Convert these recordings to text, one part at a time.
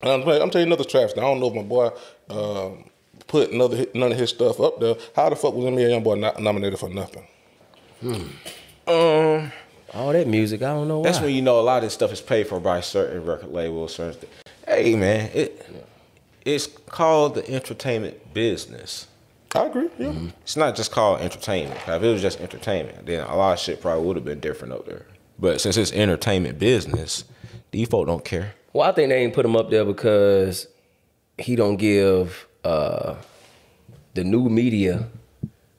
I'm telling you another trap star. I don't know if my boy put none of his stuff up there. How the fuck was NBA Youngboy not nominated for nothing? All that music, I don't know why. That's when you know a lot of this stuff is paid for by certain record labels. Certain hey man, it's called the entertainment business. I agree. Yeah. It's not just called entertainment. If it was just entertainment, then a lot of shit probably would have been different up there. But since it's entertainment business, these folk don't care. Well, I think they ain't put him up there because he don't give the new media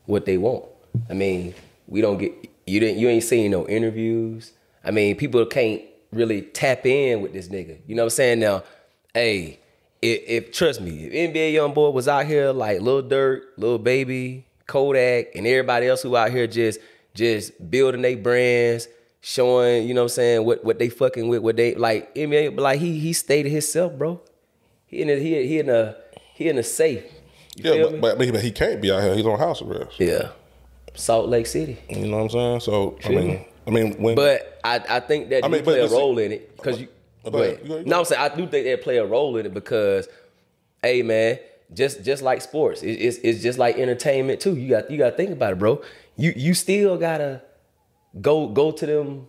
what they want. I mean, we don't get you ain't seen no interviews. I mean, people can't really tap in with this nigga. You know what I'm saying? Now, hey, if trust me, if NBA Youngboy was out here like Lil Durk, Lil Baby, Kodak, and everybody else who out here just building their brands, showing, you know what I'm saying, what they fucking with, what they like. NBA, like he stated himself, bro. He in a safe. Yeah, but he can't be out here. He's on house arrest. Yeah, Salt Lake City. You know what I'm saying? So I mean, when. But I think that you play a role in it because you. No, I'm saying I do think they play a role in it because, hey man, just like sports, it's just like entertainment too. You got to think about it, bro. You still gotta go to them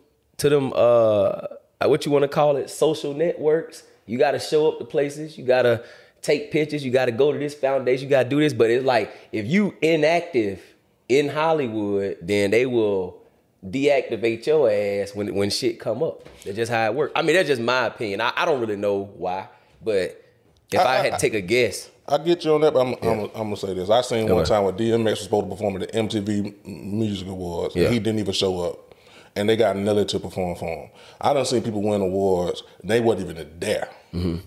what you want to call it, social networks. You got to show up to places. You got to take pictures. You got to go to this foundation. You got to do this. But it's like if you inactive in Hollywood, then they will deactivate your ass when shit come up. That's just how it works. I mean, that's just my opinion. I don't really know why, but if I had to take a guess. I get you on that, but I'm gonna say this. I seen one time when DMX was supposed to perform at the MTV Music Awards, and he didn't even show up. And they got Nelly to perform for him. I done seen people win awards, and they wasn't even there. Mm-hmm.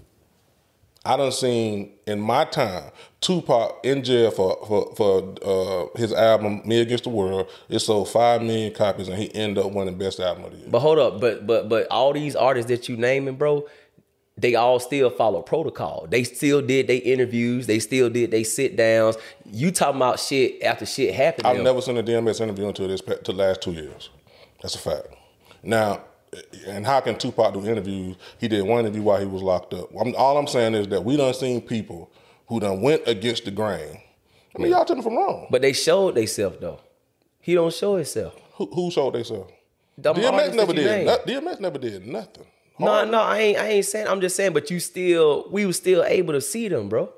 I done seen, in my time, Tupac in jail for his album, Me Against the World. It sold 5 million copies, and he ended up winning Best Album of the Year. But hold up, but all these artists that you naming, bro, they all still follow protocol. They still did their interviews. They still did they sit downs. You talking about shit after shit happened. I've never seen a DMX interview until the last 2 years. That's a fact. Now, and how can Tupac do interviews? He did one interview while he was locked up. All I'm saying is that we done seen people who done went against the grain. I mean, y'all tell me if I'm wrong. But they showed themselves, though. He don't show himself. Who showed themselves? DMX never did. DMX never did nothing. No, I ain't saying. I'm just saying. But we was still able to see them, bro.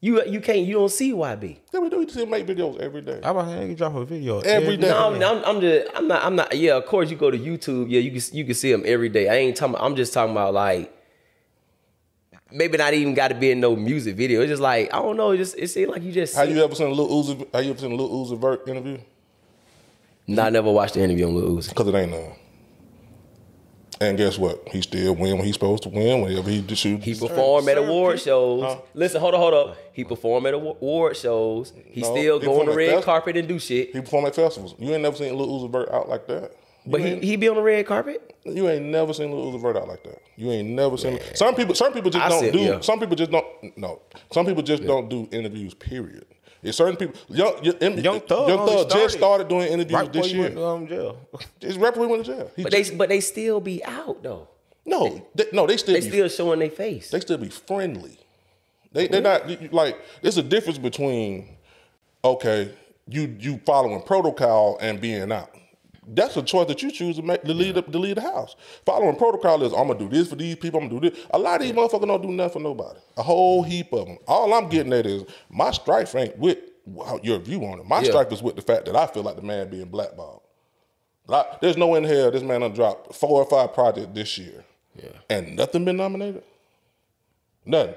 You don't see YB. Yeah, we do. We still make videos every day. How about you drop a video every day? No, I'm not. Yeah, of course you go to YouTube. Yeah, you can see them every day. I ain't talking. I'm just talking about like maybe not even got to be in no music video. It's just like I don't know. It seems like you just. Have you ever seen a Lil Uzi? Have you ever seen a Lil Uzi Vert interview? No, I never watched the interview on Lil Uzi because it ain't none. And guess what? He still win when he's supposed to win. Whenever he shoot, he perform at award shows. Listen, hold up. He perform at award shows. He still go on the red carpet and do shit. He perform at festivals. You ain't never seen Lil Uzi Vert out like that. But he be on the red carpet. You ain't never seen Lil Uzi Vert out like that. You ain't never seen. Some people just don't do. Yeah. Some people just don't. No. Some people just don't do interviews. Period. It's certain people. Young Thug just started doing interviews this year. Went to jail. It's right before he went to jail. But they still be out though. They still showing their face. They still be friendly. They're not like. There's a difference between you following protocol and being out. That's a choice that you choose to make to leave the house. Following protocol is I'm gonna do this for these people. I'm gonna do this. A lot of these motherfuckers don't do nothing for nobody. A whole heap of them. All I'm getting at is my strife ain't with your view on it. My strife is with the fact that I feel like the man being blackballed. There's no in hell this man done dropped 4 or 5 projects this year, and nothing been nominated. Nothing.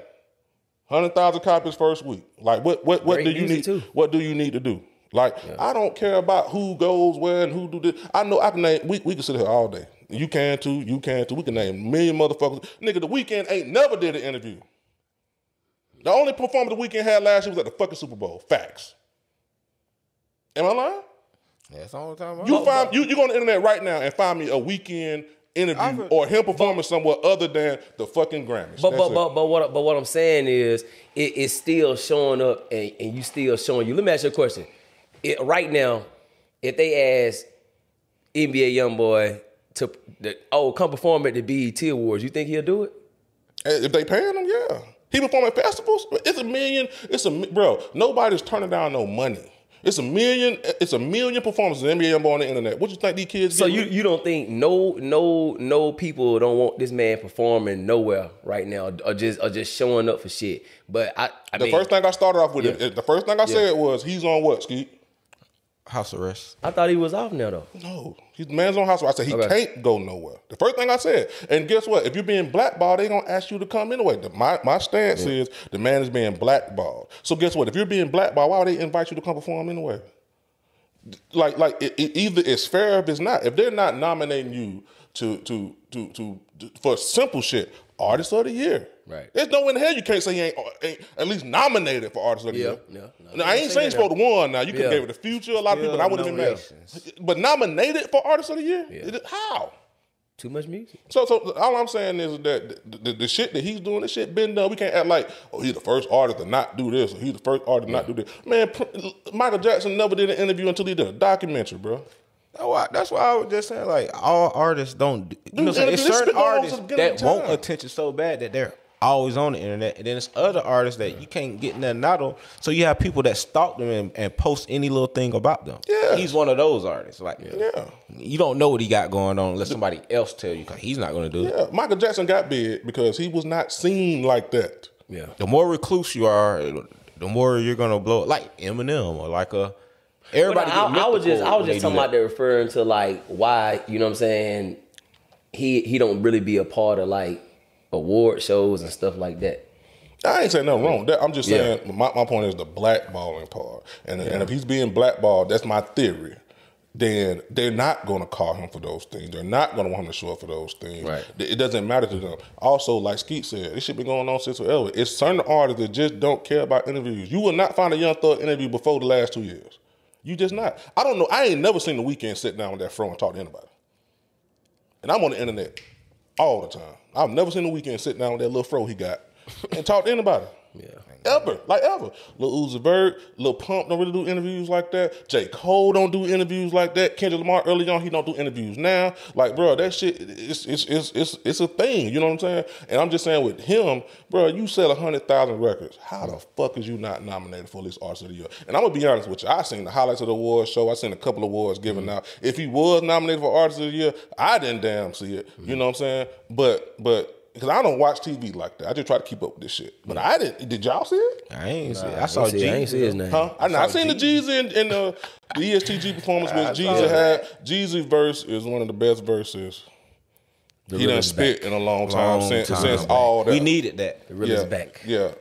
100,000 copies first week. Like what do you need? What do you need to do? Like, I don't care about who goes where and who do this. I know I can name, we can sit here all day. You can too. We can name a million motherfuckers. Nigga, The Weeknd ain't never did an interview. The only performance The Weeknd had last year was at the fucking Super Bowl. Facts. Am I lying? Yeah, that's all the time. You go on the internet right now and find me a Weeknd interview or him performing somewhere other than the fucking Grammys. But what I'm saying is it's still showing up and you still showing you. Let me ask you a question. Right now, if they ask NBA Youngboy to come perform at the BET Awards, you think he'll do it? If they paying him, yeah. He perform at festivals. It's $1 million. Bro, nobody's turning down no money. It's $1 million performances in NBA on the internet. What you think these kids? So you don't think no people don't want this man performing nowhere right now, or just showing up for shit? But I mean, first thing I started off with, the first thing I said was he's on what, Skeet? House arrest. I thought he was off now though. No, he's the man's on house arrest. I said he can't go nowhere. The first thing I said, and guess what? If you're being blackballed, they gonna ask you to come anyway. My stance is the man is being blackballed. So guess what? If you're being blackballed, why would they invite you to come perform anyway? Like either it's fair or if it's not. If they're not nominating you to for simple shit, Artist of the Year. Right. There's no way in hell you can't say he ain't at least nominated for Artist of the Year. No, now, I ain't saying he's supposed to won. Now you could have gave it the Future, a lot of people, and I wouldn't have been mad. But nominated for Artist of the Year? Yeah. How? Too much music. So all I'm saying is that the shit that he's doing, this shit been done. We can't act like, oh, he's the first artist to not do this, or he's the first artist to not do this. Man, Michael Jackson never did an interview until he did a documentary, bro. That's why I was just saying, like, all artists don't. You know, it's certain artists that want attention so bad that they're always on the internet, and then it's other artists that you can't get nothing out of. So you have people that stalk them and post any little thing about them. Yeah, he's one of those artists. Like, you don't know what he got going on unless somebody else tell you, because he's not going to do it. Yeah, Michael Jackson got big because he was not seen like that. Yeah, the more recluse you are, the more you're going to blow it. Like Eminem or like a. Everybody. I was just talking about that, referring to like why, you know what I'm saying, he don't really be a part of like award shows and stuff like that. I ain't saying nothing wrong. I'm just saying my point is the blackballing part. And if he's being blackballed, that's my theory. Then they're not going to call him for those things. They're not going to want him to show up for those things. Right. It doesn't matter to them. Also, like Skeet said, this shit been going on since forever. It's certain artists that just don't care about interviews. You will not find a Young Thug interview before the last 2 years. You just not. I don't know. I ain't never seen The Weeknd sit down with that fro and talk to anybody. And I'm on the internet all the time. I've never seen The Weeknd sit down with that little fro he got and talk to anybody. Yeah. Ever. Lil Uzi Vert, Lil Pump don't really do interviews like that. J. Cole don't do interviews like that. Kendrick Lamar early on, he don't do interviews now. Like, bro, that shit, it's a thing. You know what I'm saying? And I'm just saying with him, bro, you sell 100,000 records. How the fuck is you not nominated for this Artist of the Year? And I'm going to be honest with you. I seen the highlights of the awards show. I seen a couple of awards given out. If he was nominated for Artist of the Year, I didn't damn see it. You know what I'm saying? But because I don't watch TV like that. I just try to keep up with this shit. But I didn't. Did y'all see it? I ain't see it. I saw Jeezy. I ain't see his name. Huh? I seen the Jeezy in the ESTG performance with Jeezy had. Jeezy's verse is one of the best verses he done spit in a long time since all that. We needed that. The real is back. Yeah.